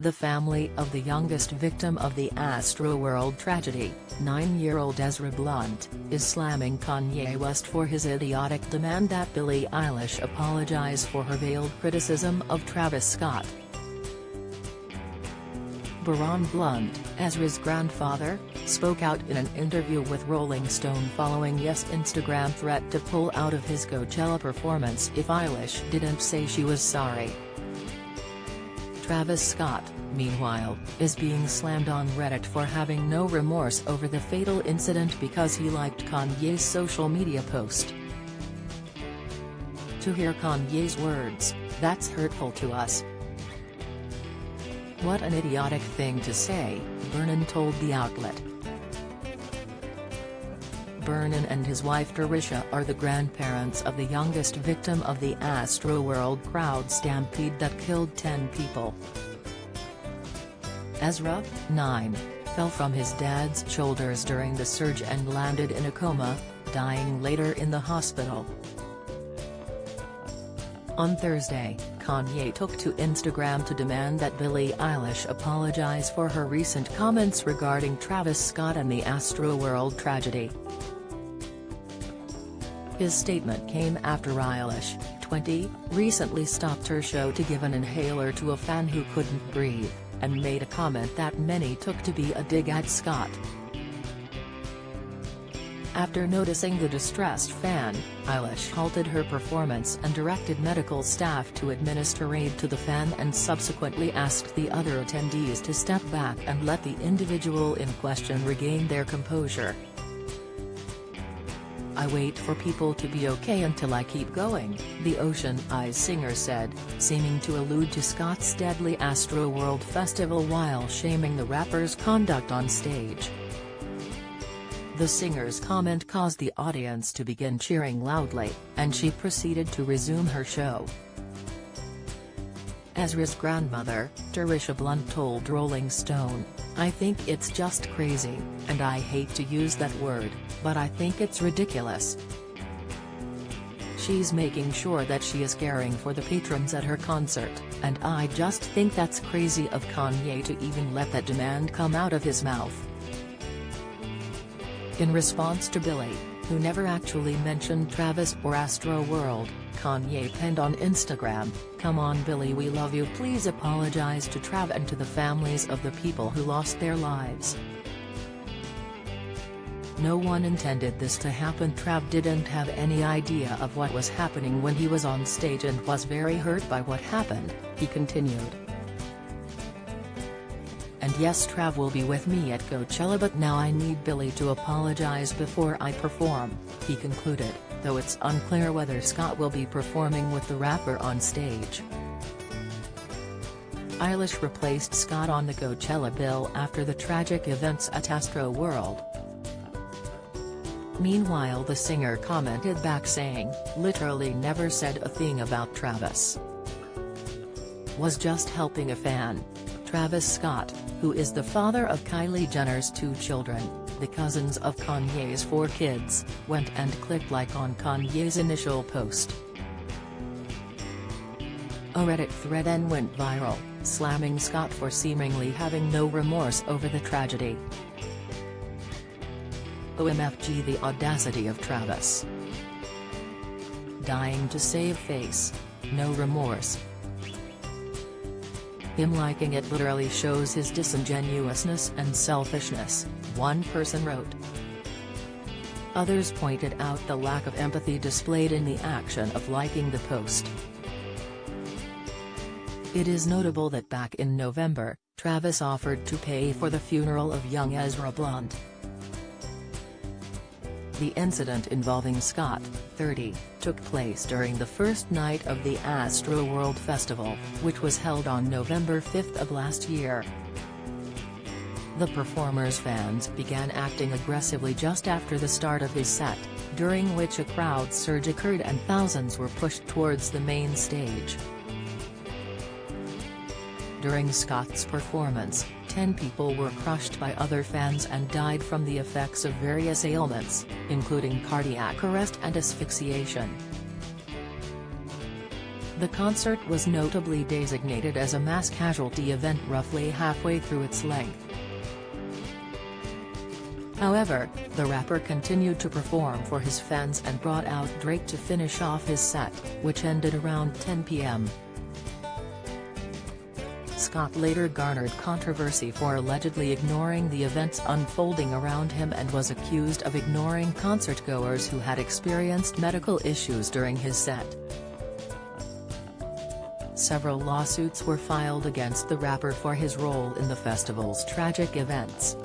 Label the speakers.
Speaker 1: The family of the youngest victim of the Astroworld tragedy, 9-year-old Ezra Blunt, is slamming Kanye West for his idiotic demand that Billie Eilish apologize for her veiled criticism of Travis Scott. Baron Blunt, Ezra's grandfather, spoke out in an interview with Rolling Stone following Yes's Instagram threat to pull out of his Coachella performance if Eilish didn't say she was sorry. Travis Scott, meanwhile, is being slammed on Reddit for having no remorse over the fatal incident because he liked Kanye's social media post. To hear Kanye's words, "That's hurtful to us. What an idiotic thing to say," Vernon told the outlet. Vernon and his wife Trisha are the grandparents of the youngest victim of the Astroworld crowd stampede that killed 10 people. Ezra, 9, fell from his dad's shoulders during the surge and landed in a coma, dying later in the hospital. On Thursday, Kanye took to Instagram to demand that Billie Eilish apologize for her recent comments regarding Travis Scott and the Astroworld tragedy. His statement came after Eilish, 20, recently stopped her show to give an inhaler to a fan who couldn't breathe, and made a comment that many took to be a dig at Scott. After noticing the distressed fan, Eilish halted her performance and directed medical staff to administer aid to the fan and subsequently asked the other attendees to step back and let the individual in question regain their composure. "I wait for people to be okay until I keep going," the Ocean Eyes singer said, seeming to allude to Scott's deadly Astroworld festival while shaming the rapper's conduct on stage. The singer's comment caused the audience to begin cheering loudly, and she proceeded to resume her show. Ezra's grandmother, Trisha Blunt told Rolling Stone, "I think it's just crazy, and I hate to use that word, but I think it's ridiculous. She's making sure that she is caring for the patrons at her concert, and I just think that's crazy of Kanye to even let that demand come out of his mouth." In response to Billie, who never actually mentioned Travis or Astroworld, Kanye penned on Instagram, "Come on Billie, we love you, please apologize to Trav and to the families of the people who lost their lives. No one intended this to happen. Trav didn't have any idea of what was happening when he was on stage and was very hurt by what happened," he continued. "And yes, Trav will be with me at Coachella, but now I need Billie to apologize before I perform," he concluded, though it's unclear whether Scott will be performing with the rapper on stage. Eilish replaced Scott on the Coachella bill after the tragic events at Astroworld. Meanwhile, the singer commented back saying, "Literally never said a thing about Travis. Was just helping a fan." Travis Scott, who is the father of Kylie Jenner's 2 children, the cousins of Kanye's 4 kids, went and clicked like on Kanye's initial post. A Reddit thread then went viral, slamming Scott for seemingly having no remorse over the tragedy. "OMFG, the audacity of Travis. Dying to save face. No remorse. Him liking it literally shows his disingenuousness and selfishness," one person wrote. Others pointed out the lack of empathy displayed in the action of liking the post. It is notable that back in November, Travis offered to pay for the funeral of young Ezra Blunt. The incident involving Scott, 30, took place during the first night of the Astroworld Festival, which was held on November 5 of last year. The performer's fans began acting aggressively just after the start of his set, during which a crowd surge occurred and thousands were pushed towards the main stage. During Scott's performance, 10 people were crushed by other fans and died from the effects of various ailments, including cardiac arrest and asphyxiation. The concert was notably designated as a mass casualty event roughly halfway through its length. However, the rapper continued to perform for his fans and brought out Drake to finish off his set, which ended around 10 p.m. Scott later garnered controversy for allegedly ignoring the events unfolding around him and was accused of ignoring concertgoers who had experienced medical issues during his set. Several lawsuits were filed against the rapper for his role in the festival's tragic events.